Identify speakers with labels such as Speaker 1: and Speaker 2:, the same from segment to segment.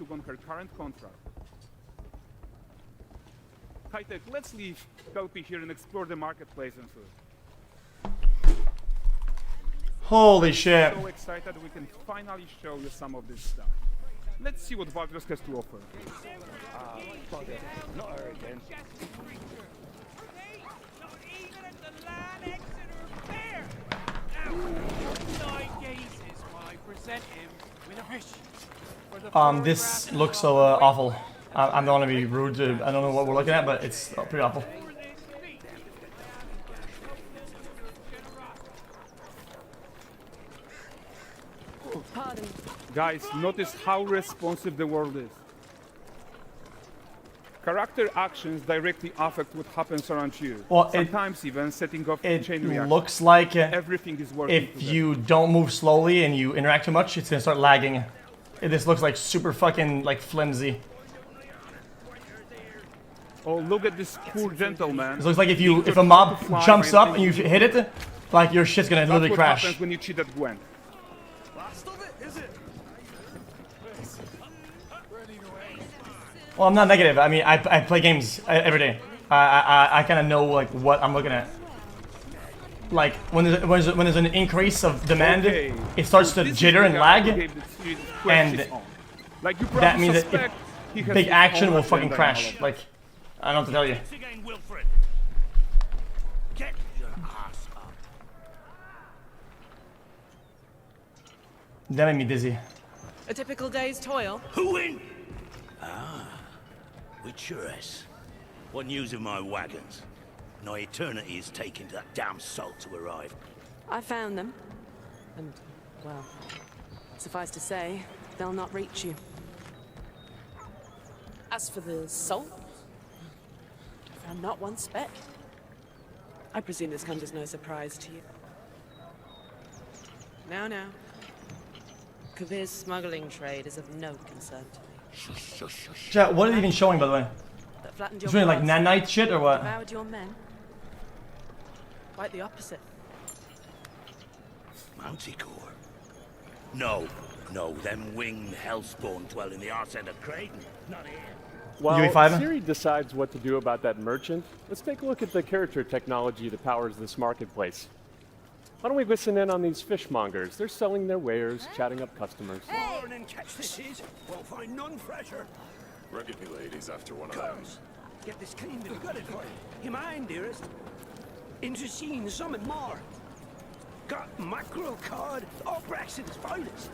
Speaker 1: took on her current contract. High-Tech, let's leave Kelpie here and explore the marketplace and food.
Speaker 2: Holy shit.
Speaker 1: I'm so excited we can finally show you some of this stuff. Let's see what Valkyros has to offer.
Speaker 3: Not her again.
Speaker 2: This looks so awful. I'm not gonna be rude to, I don't know what we're looking at, but it's pretty awful.
Speaker 4: Pardon.
Speaker 1: Guys, notice how responsive the world is. Character actions directly affect what happens around you.
Speaker 2: Well,
Speaker 1: sometimes even setting off
Speaker 2: it
Speaker 1: chain reaction.
Speaker 2: looks like
Speaker 1: Everything is working
Speaker 2: if
Speaker 1: together.
Speaker 2: you don't move slowly and you interact too much, it's gonna start lagging. This looks like super fucking like flimsy.
Speaker 1: Oh, look at this poor gentleman.
Speaker 2: It looks like if a mob jumps up and you hit it, like your shit's gonna literally crash.
Speaker 1: That's what happens when you cheat at Gwent.
Speaker 2: Well, I'm not negative. I mean, I play games every day. I kind of know like what I'm looking at. Like when there's an increase of demand,
Speaker 1: Okay.
Speaker 2: it starts to jitter and lag, and
Speaker 1: like you
Speaker 2: that means that
Speaker 1: suspect, he has
Speaker 2: big
Speaker 1: his
Speaker 2: action
Speaker 1: own
Speaker 2: will fucking
Speaker 1: agenda
Speaker 2: crash.
Speaker 1: in all of
Speaker 2: Like, I don't know what to tell you.
Speaker 3: Again, Wilfred. Get your ass up.
Speaker 2: That made me dizzy.
Speaker 4: A typical day's toil.
Speaker 3: Who in? Ah, with your ass. What news of my wagons? No eternity is taking that damn salt to arrive.
Speaker 4: I found them. And, well, suffice to say, they'll not reach you. As for the salt, I found not one speck. I presume this comes as no surprise to you. Now. Kavir's smuggling trade is of no concern to me.
Speaker 3: Shush, shush, shush.
Speaker 2: Chat, what are they even showing, by the way?
Speaker 4: That flattened
Speaker 2: It's
Speaker 4: your
Speaker 2: really like
Speaker 4: plots,
Speaker 2: nanite shit or what?
Speaker 4: devoured your men. Quite the opposite.
Speaker 3: Manticore? No, them winged hellspawn dwell in the arse end of Creighton. Not here.
Speaker 5: While
Speaker 2: UE5?
Speaker 5: Siri decides what to do about that merchant, let's take a look at the character technology that powers this marketplace. Why don't we listen in on these fishmongers? They're selling their wares, chatting up customers.
Speaker 3: Morning, catch this is. Won't find none fresher.
Speaker 6: Rugged me ladies after one of those.
Speaker 3: Get this cleaned and gutted for you. You mind, dearest? Into seeing something more. Got mackerel cod, all Braxton's finest.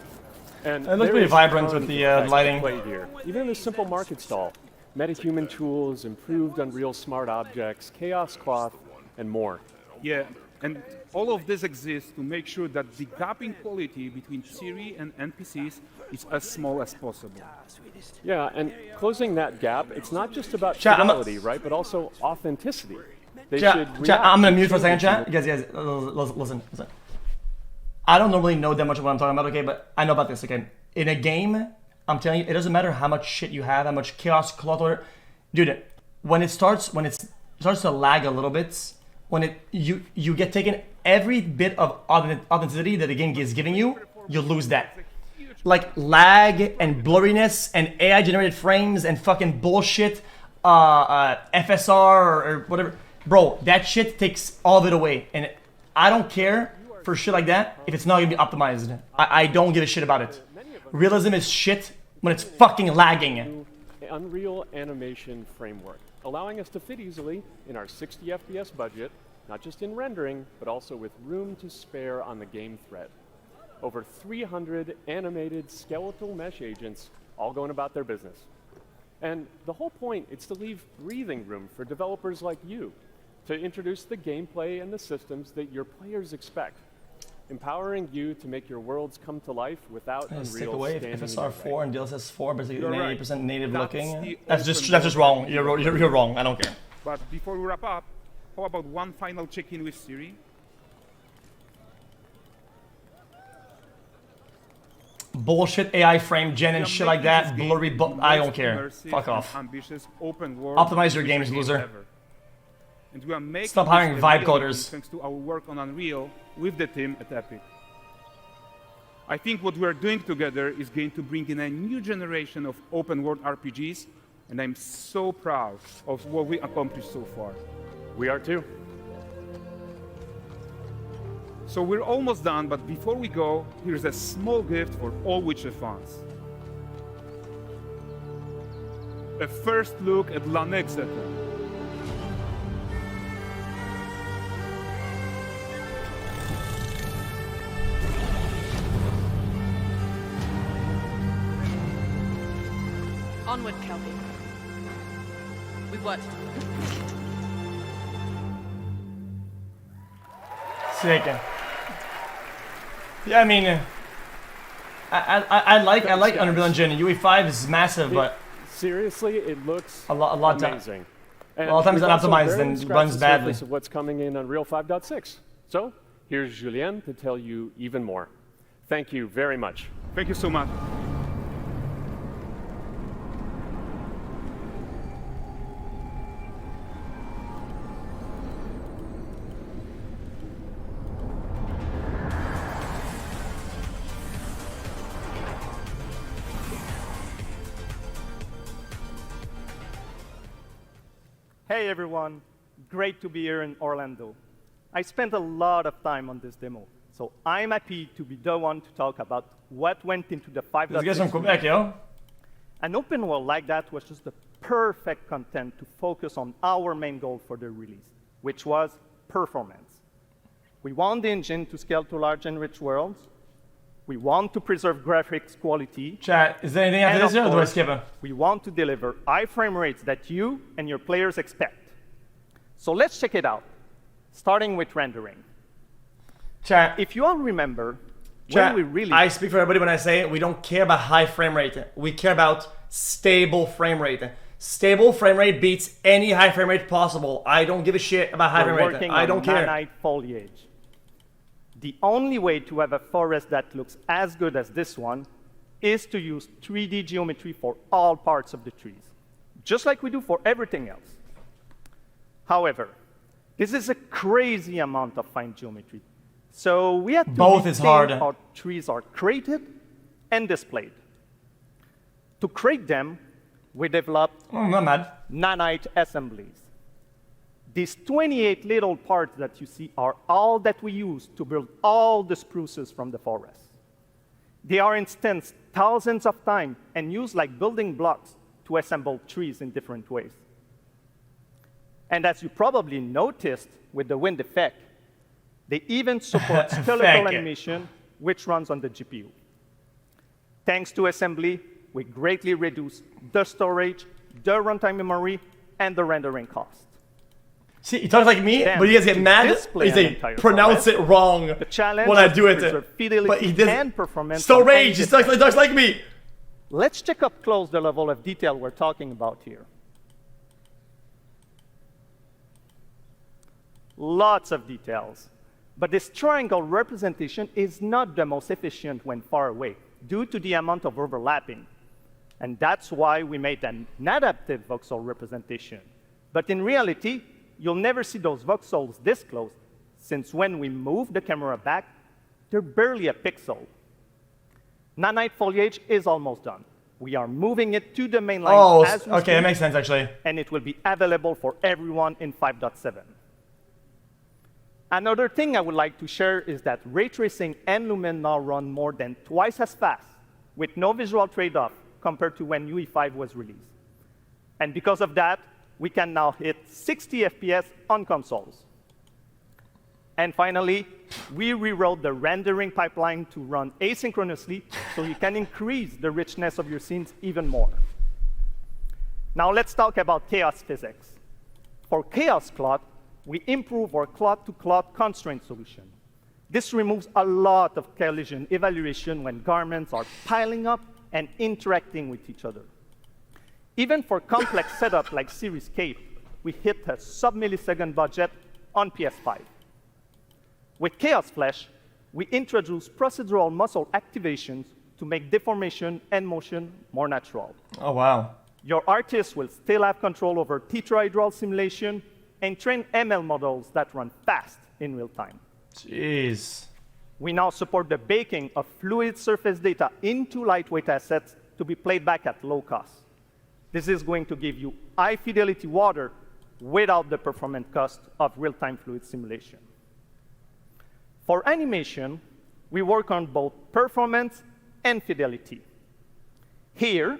Speaker 5: And
Speaker 2: It looks
Speaker 5: there
Speaker 2: pretty
Speaker 5: is
Speaker 2: vibrant
Speaker 5: tons
Speaker 2: with the,
Speaker 5: of tech
Speaker 2: lighting.
Speaker 5: to play here. Even in this simple market stall. Metahuman tools, improved Unreal smart objects, chaos cloth, and more.
Speaker 1: Yeah, and all of this exists to make sure that the gap in quality between Siri and NPCs is as small as possible.
Speaker 5: Yeah, and closing that gap, it's not just about
Speaker 2: Chat,
Speaker 5: fidelity, right? But also authenticity. They
Speaker 2: Chat,
Speaker 5: should
Speaker 2: chat,
Speaker 5: react
Speaker 2: I'm gonna
Speaker 5: to
Speaker 2: mute for a second,
Speaker 5: changes
Speaker 2: chat. Guys, listen. I don't normally know that much of what I'm talking about, okay? But I know about this, okay? In a game, I'm telling you, it doesn't matter how much shit you have, how much chaos, cloth, dude. When it starts to lag a little bit, when you get taken every bit of authenticity that the game is giving you, you lose that. Like lag and blurriness and AI generated frames and fucking bullshit, FSR or whatever, bro. That shit takes all of it away, and I don't care for shit like that if it's not gonna be optimized. I don't give a shit about it. Realism is shit when it's fucking lagging.
Speaker 5: Unreal animation framework, allowing us to fit easily in our 60 FPS budget, not just in rendering, but also with room to spare on the game thread. Over 300 animated skeletal mesh agents all going about their business. And the whole point is to leave breathing room for developers like you to introduce the gameplay and the systems that your players expect, empowering you to make your worlds come to life without
Speaker 2: Stick
Speaker 5: Unreal
Speaker 2: away
Speaker 5: standing in
Speaker 2: FSR
Speaker 5: your way.
Speaker 2: 4 and DLSS 4, basically
Speaker 1: You're right.
Speaker 2: 98% native
Speaker 1: That's
Speaker 2: looking.
Speaker 1: the
Speaker 2: That's
Speaker 1: open
Speaker 2: just wrong.
Speaker 1: world.
Speaker 2: You're wrong. I don't care.
Speaker 1: But before we wrap up, how about one final check-in with Siri?
Speaker 2: Bullshit AI frame gen and
Speaker 1: We are
Speaker 2: shit like
Speaker 1: making
Speaker 2: that.
Speaker 1: this game
Speaker 2: Blurry.
Speaker 1: the
Speaker 2: I don't
Speaker 1: most
Speaker 2: care.
Speaker 1: immersive
Speaker 2: Fuck
Speaker 1: and
Speaker 2: off.
Speaker 1: Ambitious open world
Speaker 2: Optimize your
Speaker 1: RPG
Speaker 2: games, loser.
Speaker 1: ever. And we are making
Speaker 2: Stop
Speaker 1: this
Speaker 2: hiring
Speaker 1: a
Speaker 2: vibe
Speaker 1: reality
Speaker 2: coders.
Speaker 1: thanks to our work on Unreal with the team at Epic. I think what we're doing together is going to bring in a new generation of open-world RPGs, and I'm so proud of what we accomplished so far.
Speaker 5: We are too.
Speaker 1: So we're almost done, but before we go, here's a small gift for all Witcher fans. A first look at Lanexeter.
Speaker 4: Onward, Kelby. We've worked to do.
Speaker 2: Sick. Yeah, I mean, I like Unreal Engine. UE5 is massive, but
Speaker 5: Seriously, it looks
Speaker 2: a lot
Speaker 5: amazing. And
Speaker 2: a lot of times
Speaker 5: we've
Speaker 2: it's
Speaker 5: also
Speaker 2: unoptimized
Speaker 5: barely
Speaker 2: and
Speaker 5: scratched
Speaker 2: runs
Speaker 5: the
Speaker 2: badly.
Speaker 5: surface of what's coming in Unreal 5.6. So here's Julien to tell you even more. Thank you very much.
Speaker 1: Thank you so much.
Speaker 7: Hey everyone, great to be here in Orlando. I spent a lot of time on this demo, so I'm happy to be the one to talk about what went into the 5.6.
Speaker 2: This guy's from Quebec, yo.
Speaker 7: An open world like that was just the perfect content to focus on our main goal for the release, which was performance. We want the engine to scale to large and rich worlds. We want to preserve graphics quality.
Speaker 2: Chat, is there anything after
Speaker 7: And
Speaker 2: this,
Speaker 7: of
Speaker 2: or do I
Speaker 7: course,
Speaker 2: skip it?
Speaker 7: we want to deliver high frame rates that you and your players expect. So let's check it out, starting with rendering.
Speaker 2: Chat,
Speaker 7: If you all remember,
Speaker 2: chat,
Speaker 7: when we really
Speaker 2: I speak for everybody when I say we don't care about high frame rate. We care about stable frame rate. Stable frame rate beats any high frame rate possible. I don't give a shit about high
Speaker 7: were
Speaker 2: frame rate.
Speaker 7: working
Speaker 2: I
Speaker 7: on
Speaker 2: don't care.
Speaker 7: nanite foliage. The only way to have a forest that looks as good as this one is to use 3D geometry for all parts of the trees, just like we do for everything else. However, this is a crazy amount of fine geometry. So we had to
Speaker 2: Both is
Speaker 7: rethink
Speaker 2: hard.
Speaker 7: how trees are created and displayed. To create them, we developed
Speaker 2: I'm not mad.
Speaker 7: nanite assemblies. These 28 little parts that you see are all that we use to build all the spruces from the forest. They are instanced thousands of times and used like building blocks to assemble trees in different ways. And as you probably noticed with the wind effect, they even support skeletal
Speaker 2: Effect.
Speaker 7: animation, which runs on the GPU. Thanks to assembly, we greatly reduce the storage, the runtime memory, and the rendering cost.
Speaker 2: See, he talks like me,
Speaker 7: Then,
Speaker 2: but he gets get
Speaker 7: to
Speaker 2: mad.
Speaker 7: display
Speaker 2: He
Speaker 7: an
Speaker 2: say
Speaker 7: entire
Speaker 2: pronounce it
Speaker 7: forest,
Speaker 2: wrong
Speaker 7: The challenge
Speaker 2: when I
Speaker 7: is
Speaker 2: do
Speaker 7: to
Speaker 2: it.
Speaker 7: preserve fidelity
Speaker 2: But he does
Speaker 7: and performance on any
Speaker 2: storage. He
Speaker 7: different-
Speaker 2: talks like me.
Speaker 7: Let's check up close the level of detail we're talking about here. Lots of details. But this triangle representation is not the most efficient when far away, due to the amount of overlapping. And that's why we made an adaptive voxel representation. But in reality, you'll never see those voxels this close, since when we move the camera back, they're barely a pixel. Nanite foliage is almost done. We are moving it to the main line
Speaker 2: Oh,
Speaker 7: as we
Speaker 2: okay, that
Speaker 7: speak,
Speaker 2: makes sense actually.
Speaker 7: and it will be available for everyone in 5.7. Another thing I would like to share is that ray tracing and Lumen now run more than twice as fast, with no visual trade-off compared to when UE5 was released. And because of that, we can now hit 60 FPS on consoles. And finally, we rewrote the rendering pipeline to run asynchronously so you can increase the richness of your scenes even more. Now let's talk about chaos physics. For chaos cloth, we improve our cloth-to-cloth constraint solution. This removes a lot of collision evaluation when garments are piling up and interacting with each other. Even for complex setup like Series Cape, we hit a sub-millisecond budget on PS5. With Chaos Flesh, we introduce procedural muscle activations to make deformation and motion more natural.
Speaker 2: Oh wow.
Speaker 7: Your artist will still have control over tetrahedral simulation and train ML models that run fast in real time.
Speaker 2: Jeez.
Speaker 7: We now support the baking of fluid surface data into lightweight assets to be played back at low cost. This is going to give you high-fidelity water without the performance cost of real-time fluid simulation. For animation, we work on both performance and fidelity. Here,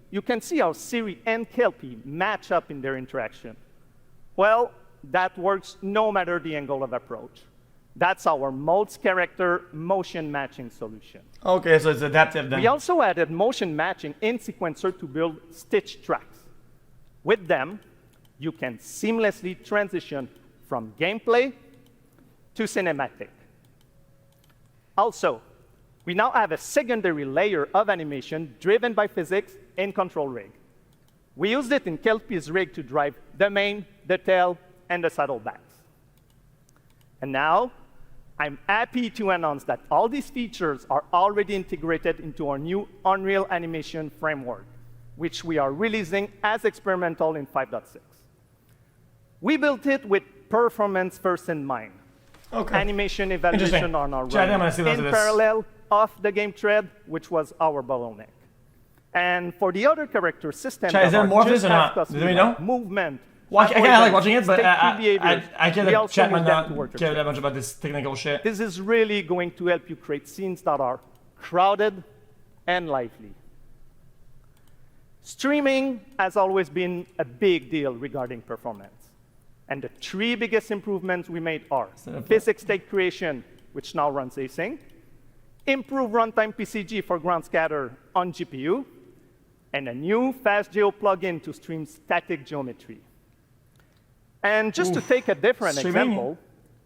Speaker 7: you can see how Siri and Kelpie match up in their interaction. Well, that works no matter the angle of approach. That's our modes character motion matching solution.
Speaker 2: Okay, so it's adaptive then.
Speaker 7: We also added motion matching in Sequencer to build stitch tracks. With them, you can seamlessly transition from gameplay to cinematic. Also, we now have a secondary layer of animation driven by physics in Control Rig. We used it in Kelpie's rig to drive the mane, the tail, and the saddlebags. And now, I'm happy to announce that all these features are already integrated into our new Unreal Animation framework, which we are releasing as experimental in 5.6. We built it with performance first in mind.
Speaker 2: Okay.
Speaker 7: Animation evaluation on our
Speaker 2: Chad, I'm gonna
Speaker 7: running
Speaker 2: see those
Speaker 7: in
Speaker 2: of this.
Speaker 7: parallel of the game thread, which was our bottleneck. And for the other character systems,
Speaker 2: Chad, is there more of this or not? Do we know?
Speaker 7: Movement.
Speaker 2: Well, I kind of like watching it, but
Speaker 7: I
Speaker 2: I
Speaker 7: we
Speaker 2: can't
Speaker 7: also
Speaker 2: chat
Speaker 7: move them
Speaker 2: not
Speaker 7: to work
Speaker 2: care that much about this technical shit.
Speaker 7: This is really going to help you create scenes that are crowded and lively. Streaming has always been a big deal regarding performance. And the three biggest improvements we made are physics state creation, which now runs async, improve runtime PCG for ground scatter on GPU, and a new FastGeo plugin to stream static geometry. And just to take a different example,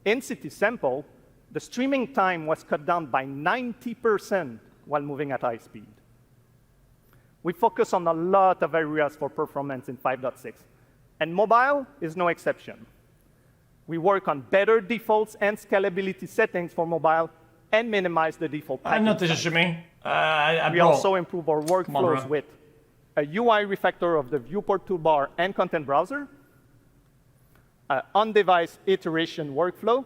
Speaker 7: in City Sample, the streaming time was cut down by 90% while moving at high speed. We focus on a lot of areas for performance in 5.6, and mobile is no exception. We work on better defaults and scalability settings for mobile and minimize the default
Speaker 2: I know this is
Speaker 7: size.
Speaker 2: streaming.
Speaker 7: We also improve our workflows
Speaker 2: bro.
Speaker 7: with a UI refactor of the viewport toolbar and content browser, an on-device iteration workflow,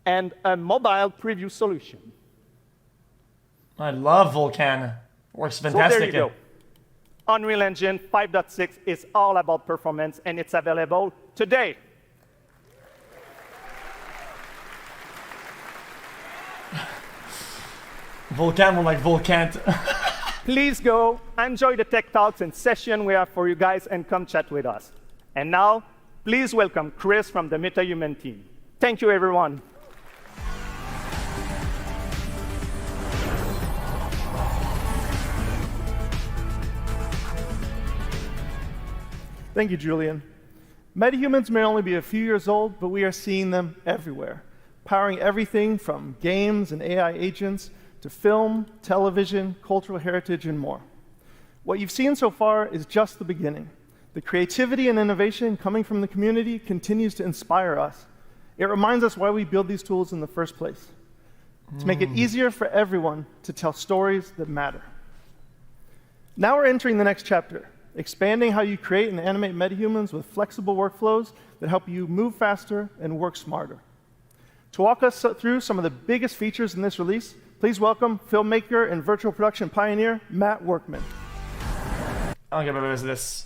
Speaker 7: and a mobile preview solution.
Speaker 2: I love Vulkan. Works
Speaker 7: So
Speaker 2: fantastic.
Speaker 7: there you go. Unreal Engine 5.6 is all about performance, and it's available today.
Speaker 2: Vulkan will like Vulkant.
Speaker 7: Please go enjoy the tech talks and session we have for you guys and come chat with us. And now, please welcome Chris from the Metahuman team. Thank you, everyone.
Speaker 8: Thank you, Julian. Metahumans may only be a few years old, but we are seeing them everywhere, powering everything from games and AI agents to film, television, cultural heritage, and more. What you've seen so far is just the beginning. The creativity and innovation coming from the community continues to inspire us. It reminds us why we build these tools in the first place, to make it easier for everyone to tell stories that matter. Now we're entering the next chapter, expanding how you create and animate metahumans with flexible workflows that help you move faster and work smarter. To walk us through some of the biggest features in this release, please welcome filmmaker and virtual production pioneer, Matt Workman.
Speaker 2: I don't get about this.